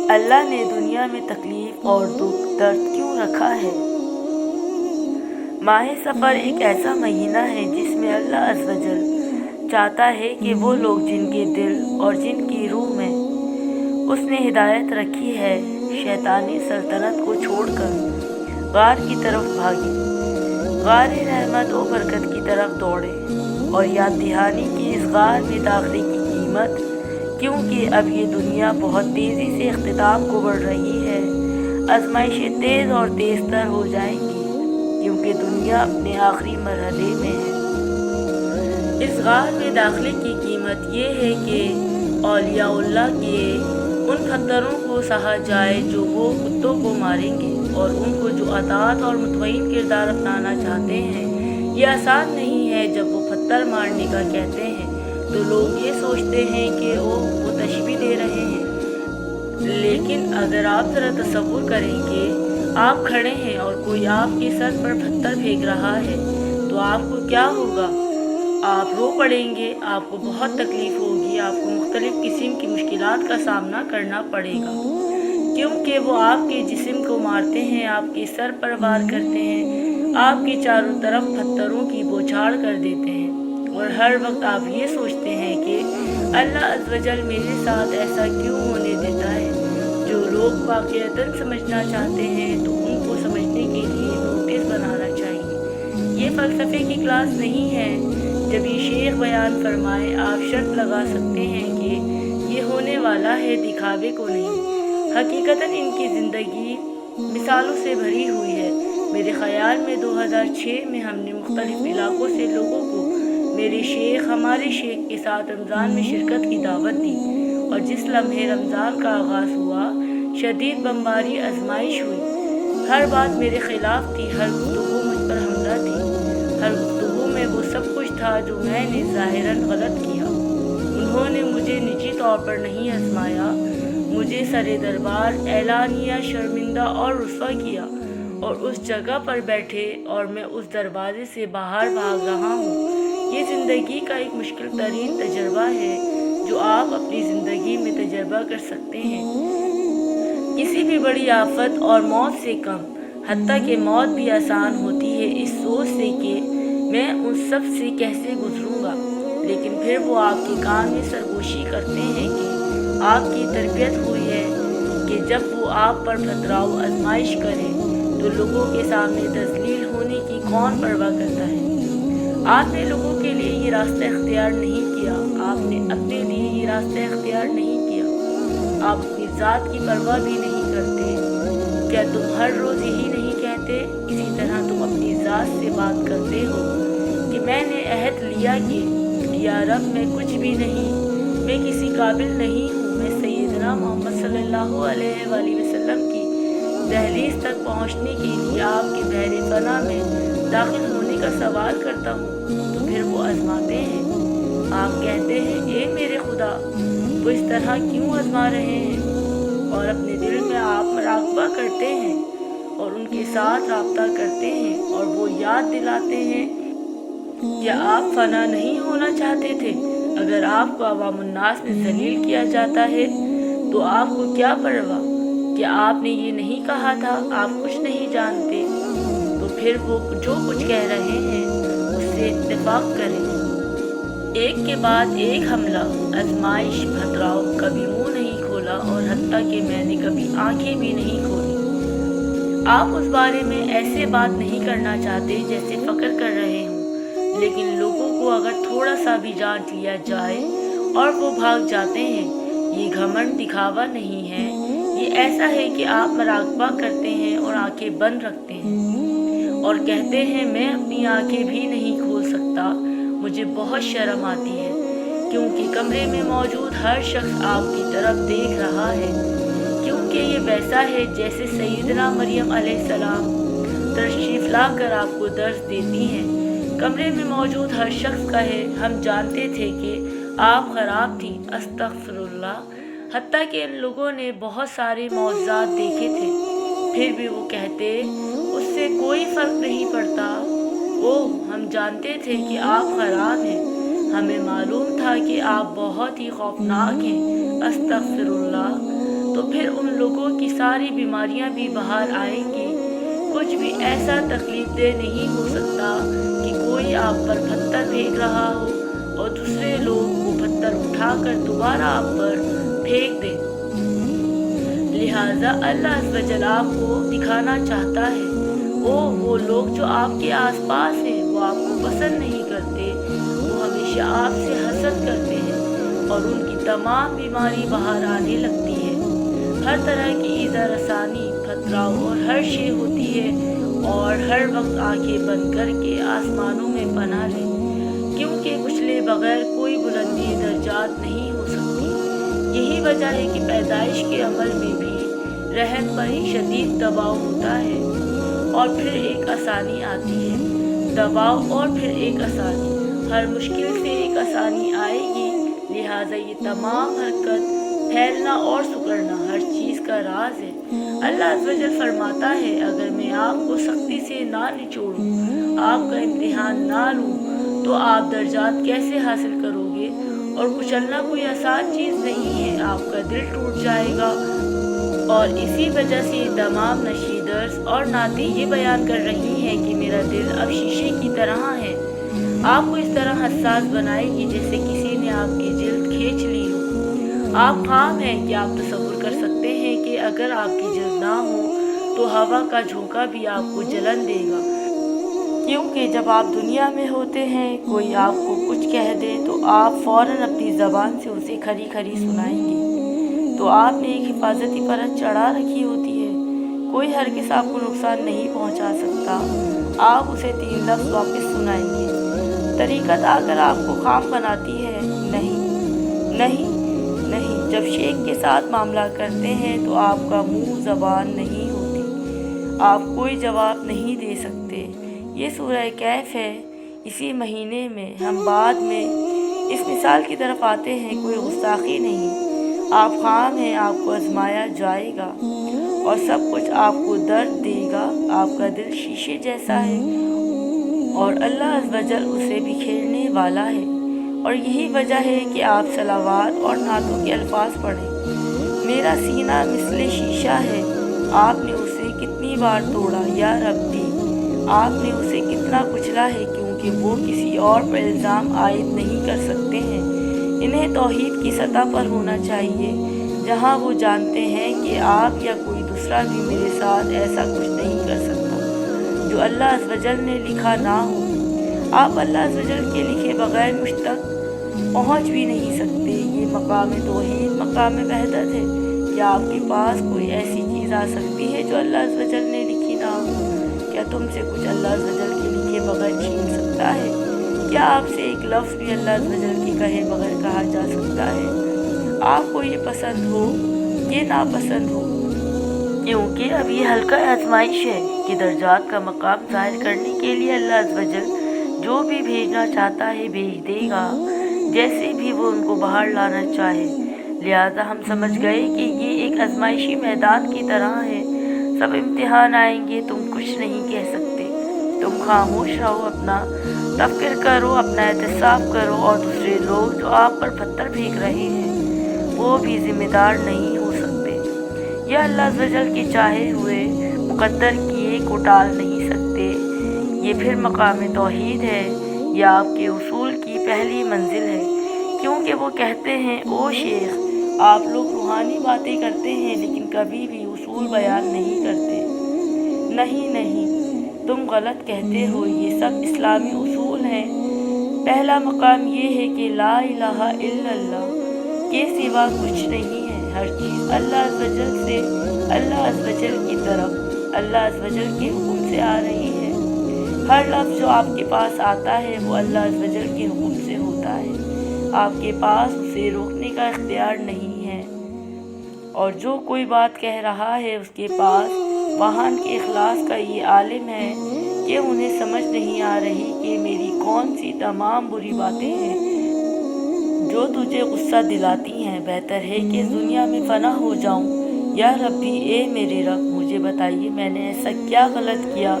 اللہ نے دنیا میں تکلیف اور دکھ درد کیوں رکھا ہے؟ ماہ سفر ایک ایسا مہینہ ہے جس میں اللہ عز و جل چاہتا ہے کہ وہ لوگ جن کے دل اور جن کی روح میں اس نے ہدایت رکھی ہے شیطانی سلطنت کو چھوڑ کر غار کی طرف بھاگے، غار رحمت و برکت کی طرف دوڑے اور یاد دہانی کی اس غار میں داخلے کی قیمت، کیونکہ اب یہ دنیا بہت تیزی سے اختتام کو بڑھ رہی ہے۔ آزمائشیں تیز اور تیز تر ہو جائیں گی کیونکہ دنیا اپنے آخری مرحلے میں ہے۔ اس غار میں داخلے کی قیمت یہ ہے کہ اولیاء اللہ کے ان پتھروں کو سہا جائے جو وہ کتوں کو ماریں گے، اور ان کو جو اطاعت اور مطمئن کردار اپنانا چاہتے ہیں۔ یہ آسان نہیں ہے۔ جب وہ پتھر مارنے کا کہتے ہیں تو لوگ یہ سوچتے ہیں کہ وہ تشبیہ دے رہے ہیں، لیکن اگر آپ ذرا تصور کریں کہ آپ کھڑے ہیں اور کوئی آپ کے سر پر پتھر پھینک رہا ہے تو آپ کو کیا ہوگا؟ آپ رو پڑیں گے، آپ کو بہت تکلیف ہوگی، آپ کو مختلف قسم کی مشکلات کا سامنا کرنا پڑے گا، کیونکہ وہ آپ کے جسم کو مارتے ہیں، آپ کے سر پر وار کرتے ہیں، آپ کے چاروں طرف پتھروں کی بوچھاڑ کر دیتے ہیں، اور ہر وقت آپ یہ سوچتے ہیں کہ اللہ عز و جل میرے ساتھ ایسا کیوں ہونے دیتا ہے۔ جو لوگ واقعتاً سمجھنا چاہتے ہیں تو ان کو سمجھنے کے لیے نوٹس بنانا چاہیے۔ یہ فلسفے کی کلاس نہیں ہے۔ جب یہ شیخ بیان فرمائے، آپ شرط لگا سکتے ہیں کہ یہ ہونے والا ہے، دکھاوے کو نہیں۔ حقیقتاً ان کی زندگی مثالوں سے بھری ہوئی ہے۔ میرے خیال میں 2006 میں ہم نے مختلف علاقوں سے لوگوں کو ہمارے شیخ کے ساتھ رمضان میں شرکت کی دعوت دی، اور جس لمحے رمضان کا آغاز ہوا، شدید بمباری آزمائش ہوئی۔ ہر بات میرے خلاف تھی، ہر گفتگو مجھ پر حملہ تھی، ہر گفتگو میں وہ سب کچھ تھا جو میں نے ظاہراً غلط کیا۔ انہوں نے مجھے نجی طور پر نہیں آزمایا، مجھے سر دربار اعلانیہ شرمندہ اور رسوا کیا، اور اس جگہ پر بیٹھے اور میں اس دروازے سے باہر بھاگ رہا ہوں۔ یہ زندگی کا ایک مشکل ترین تجربہ ہے جو آپ اپنی زندگی میں تجربہ کر سکتے ہیں، کسی بھی بڑی آفت اور موت سے کم، حتیٰ کہ موت بھی آسان ہوتی ہے اس سوچ سے کہ میں ان سب سے کیسے گزروں گا، لیکن پھر وہ آپ کے کان میں سرگوشی کرتے ہیں کہ آپ کی تربیت ہوئی ہے کہ جب وہ آپ پر پتھراؤ آزمائش کرے تو لوگوں کے سامنے ذلیل ہونے کی کون پرواہ کرتا ہے۔ آپ نے لوگوں کے لیے یہ راستہ اختیار نہیں کیا، آپ نے اپنے لیے یہ راستہ اختیار نہیں کیا۔ آپ اپنی ذات کی پرواہ بھی نہیں کرتے۔ کیا تم ہر روز یہی نہیں کہتے؟ اسی طرح تم اپنی ذات سے بات کرتے ہو کہ میں نے عہد لیا کہ یا رب میں کچھ بھی نہیں، میں کسی قابل نہیں ہوں، میں سیدنا محمد صلی اللہ علیہ وآلہ وسلم کی دہلیز تک پہنچنے کے لیے آپ کے بحر فنا میں داخل ہونے کا سوال کرتا ہوں، تو پھر وہ آزماتے ہیں۔ آپ کہتے ہیں اے میرے خدا، وہ اس طرح کیوں آزما رہے ہیں؟ اور اپنے دل میں آپ مراقبہ کرتے ہیں اور ان کے ساتھ رابطہ کرتے ہیں، اور وہ یاد دلاتے ہیں کیا آپ فنا نہیں ہونا چاہتے تھے؟ اگر آپ کو عوام الناس میں ذلیل کیا جاتا ہے تو آپ کو کیا پرواہ؟ کیا آپ نے یہ نہیں کہا تھا آپ کچھ نہیں جانتے؟ تو پھر وہ جو کچھ کہہ رہے ہیں اس سے اتفاق کریں۔ ایک کے بعد ایک حملہ، آزمائش، پتھراؤ، کبھی منہ نہیں کھولا، اور حتیٰ کہ میں نے کبھی آنکھیں بھی نہیں کھولی۔ آپ اس بارے میں ایسے بات نہیں کرنا چاہتے جیسے فخر کر رہے ہوں، لیکن لوگوں کو اگر تھوڑا سا بھی جانچ لیا جائے اور وہ بھاگ جاتے ہیں۔ یہ گھمنڈ دکھاوا نہیں ہے، یہ ایسا ہے کہ آپ مراقبہ کرتے ہیں اور آنکھیں بند رکھتے ہیں اور کہتے ہیں میں اپنی آنکھیں بھی نہیں کھول سکتا، مجھے بہت شرم آتی ہے، کیونکہ کمرے میں موجود ہر شخص آپ کی طرف دیکھ رہا ہے، کیونکہ یہ ویسا ہے جیسے سیدنا مریم علیہ السلام تشریف لا کر آپ کو درس دیتی ہیں۔ کمرے میں موجود ہر شخص کہے ہم جانتے تھے کہ آپ خراب تھی، استغفر اللہ، حتیٰ کہ ان لوگوں نے بہت سارے معجزات دیکھے تھے، پھر بھی وہ کہتے اس سے کوئی فرق نہیں پڑتا۔ اوہ ہم جانتے تھے کہ آپ خراب ہیں، ہمیں معلوم تھا کہ آپ بہت ہی خوفناک ہیں، استغفر اللہ۔ تو پھر उन लोगों की सारी बीमारियां भी बाहर आएंगी। कुछ भी ऐसा तकलीफ दे नहीं हो सकता कि कोई आप पर पत्थर फेंक रहा हो और दूसरे लोग वो पत्थर उठाकर दोबारा आप पर फेंक दें। लिहाजा अल्लाह वजल आपको दिखाना चाहता है वो लोग जो आपके आसपास हैं वो आपको पसंद नहीं करते, वो हमेशा आपसे हसद करते हैं और उनकी तमाम बीमारी बाहर आने लगती है। हर तरह की ईज़ा रसानी, खतराव और हर शे होती है और हर वक्त आंखें बंद करके आसमानों में पनाह ले, क्योंकि कुचले बगैर कोई बुलंदी दर्जात नहीं हो सकती। यही वजह है कि पैदाइश के अमल में भी रहम पर ही शदीद दबाव होता है और फिर एक आसानी आती है। दबाव और फिर एक आसानी, हर मुश्किल से एक आसानी आएगी। लिहाजा ये तमाम हरकत, फैलना और सुकड़ना हर चीज़ का राज है। अल्लाह अज़्ज़वजल फरमाता है, अगर मैं आपको सख्ती से ना निचोड़ूं, आपका इम्तिहान ना लूँ, तो आप दर्जात कैसे हासिल करोगे? और कुचलना कोई आसान चीज़ नहीं है, आपका दिल टूट जाएगा। और इसी वजह से तमाम नशीदर्स और नाती ये बयान कर रही हैं कि मेरा दिल अब शीशे की तरह है, आपको इस तरह हसास बनाएगी जैसे किसी ने आपकी जिल्द खींच ली हो। आप खाम हैं कि आप तसव्वुर कर सकते हैं कि अगर आपकी जिल्द ना हो तो हवा का झोंका भी आपको जलन देगा, क्योंकि जब आप दुनिया में होते हैं कोई आपको कुछ कह दे तो आप फ़ौरन अपनी ज़बान से उसे खरी खरी सुनाएंगे। तो आपने एक हिफाजती परत चढ़ा रखी होती है, कोई हरगिज़ आपको नुकसान नहीं पहुंचा सकता। आप उसे 3 लफ्ज़ वापस सुनाएंगे। तरीक़त आकर आपको खाम बनाती है, नहीं नहीं नहीं। जब शेख के साथ मामला करते हैं तो आपका मुंह ज़बान नहीं होती, आप कोई जवाब नहीं दे सकते। ये सूरह कैफ है। इसी महीने में हम बाद में इस मिसाल की तरफ आते हैं, कोई गुस्ताखी नहीं। आप खाम हैं, आपको आजमाया जाएगा और सब कुछ आपको दर्द देगा। आपका दिल शीशे जैसा है और अल्लाह अज़्ज़वजल उसे बिखेरने वाला है। और यही वजह है कि आप सलावात और नातों के अल्फाज पढ़ें। मेरा सीना मिसले शीशा है, आपने उसे कितनी बार तोड़ा या रब्बी, आपने उसे कितना कुचला है, क्योंकि वो किसी और पर इल्ज़ाम आयद नहीं कर सकते हैं। इन्हें तौहीद की सतह पर होना चाहिए, जहाँ वो जानते हैं कि आप या कोई दूसरा भी मेरे साथ ऐसा कुछ नहीं कर सकता जो अल्लाह अज़्ज़वजल ने लिखा ना हो। आप अल्लाह अज़्ज़वजल के लिखे बगैर मुझ तक पहुँच भी नहीं सकते। ये मकाम तौहीद, मकाम वहदत है। क्या आपके पास कोई ऐसी चीज़ आ सकती है जो अल्लाह अज़्ज़वजल ने लिखी ना हो? क्या तुमसे कुछ अल्लाह अज़्ज़वजल के लिखे बगैर छीन सकता है? क्या आपसे एक लफ्ज़ भी अल्लाह अज़्ज़वजल के कहे बगैर कहा जा सकता है? आपको ये पसंद हो, ये नापसंद हो, क्योंकि अब ये हल्का आजमाइश है कि दर्जात का मकाम ज़ाहिर करने के लिए अल्लाह अज़्ज़वजल जो भी भेजना चाहता है भेज देगा, जैसे भी वो उनको बाहर लाना चाहे। लिहाजा हम समझ गए कि ये एक आजमाइशी मैदान की तरह है। सब इम्तिहान आएंगे, तुम कुछ नहीं कह सकते। तुम खामोश रहो, अपना तफ़क्कुर करो, अपना एहतिसाब करो और दूसरे लोग जो आप पर पत्थर फेंक रहे हैं वो भी ज़िम्मेदार नहीं हो सकते। यह अल्लाह अज़्ज़वजल के चाहे हुए मुक़द्दर किए को टाल नहीं सकते। ये फिर मकाम तौहीद है, यह आपके उसूल की पहली मंजिल है, क्योंकि वो कहते हैं, ओ शेख, आप लोग रूहानी बातें करते हैं लेकिन कभी भी उसूल बयान नहीं करते। नहीं नहीं, तुम गलत कहते हो, ये सब इस्लामी उसूल हैं। पहला मकाम ये है कि ला इलाहा इल्लल्लाह के सिवा कुछ नहीं है। हर चीज़ अल्लाह अज़्ज़वजल से, अल्लाह अज़्ज़वजल की तरफ, अल्लाह अज़्ज़वजल के हुक्म से आ रही है। हर लफ्ज़ जो आपके पास आता है वो अल्लाह अज़्ज़वजल के हुक्म से होता है। आपके पास उसे रोकने का इख्तियार नहीं है। और जो कोई बात कह रहा है उसके पास वहाँ के इखलास का ये आलिम है कि उन्हें समझ नहीं आ रही कि मेरी कौन सी तमाम बुरी बातें हैं जो तुझे गुस्सा दिलाती हैं। बेहतर है कि इस दुनिया में फ़ना हो जाऊं। या रब्बी, ए मेरे रब, मुझे बताइए मैंने ऐसा क्या गलत किया,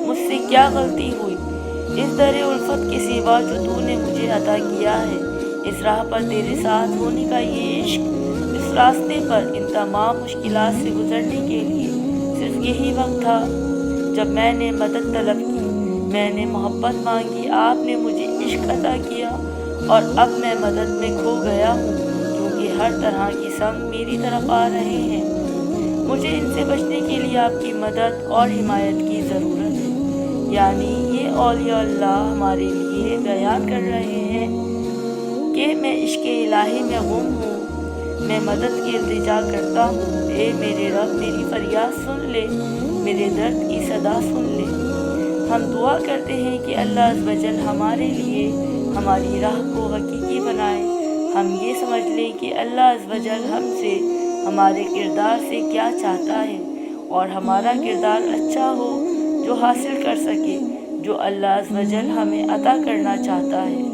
मुझसे क्या गलती हुई इस दर उल्फत के सिवा जो तूने मुझे अता किया है। इस राह पर तेरे साथ होने का ये इश्क, इस उस रास्ते पर इन तमाम मुश्किलात से गुजरने के लिए सिर्फ यही वक्त था जब मैंने मदद तलब की, मैंने मोहब्बत मांगी, आपने मुझे इश्क अता किया और अब मैं मदद में खो गया हूँ क्योंकि हर तरह की संग मेरी तरफ आ रहे हैं। मुझे इनसे बचने के लिए आपकी मदद और हिमायत की ज़रूरत है। यानी ये औलिया अल्लाह हमारे लिए बयान कर रहे हैं कि मैं इश्क़ इलाही में गुम हूँ, मैं मदद की इल्तिजा करता हूँ। ए मेरे रब, मेरी फरियाद सुन ले, मेरे दर्द की सदा सुन ले। हम दुआ करते हैं कि अल्लाह अज़्ज़ व जल हमारे लिए हमारी राह को हकीकी बनाए। हम ये समझ लें कि अल्लाह अज़्ज़ व जल हमसे, हमारे किरदार से क्या चाहता है और हमारा किरदार अच्छा हो जो हासिल कर सके जो अल्लाह अज़्ज़ व जल हमें अता करना चाहता है।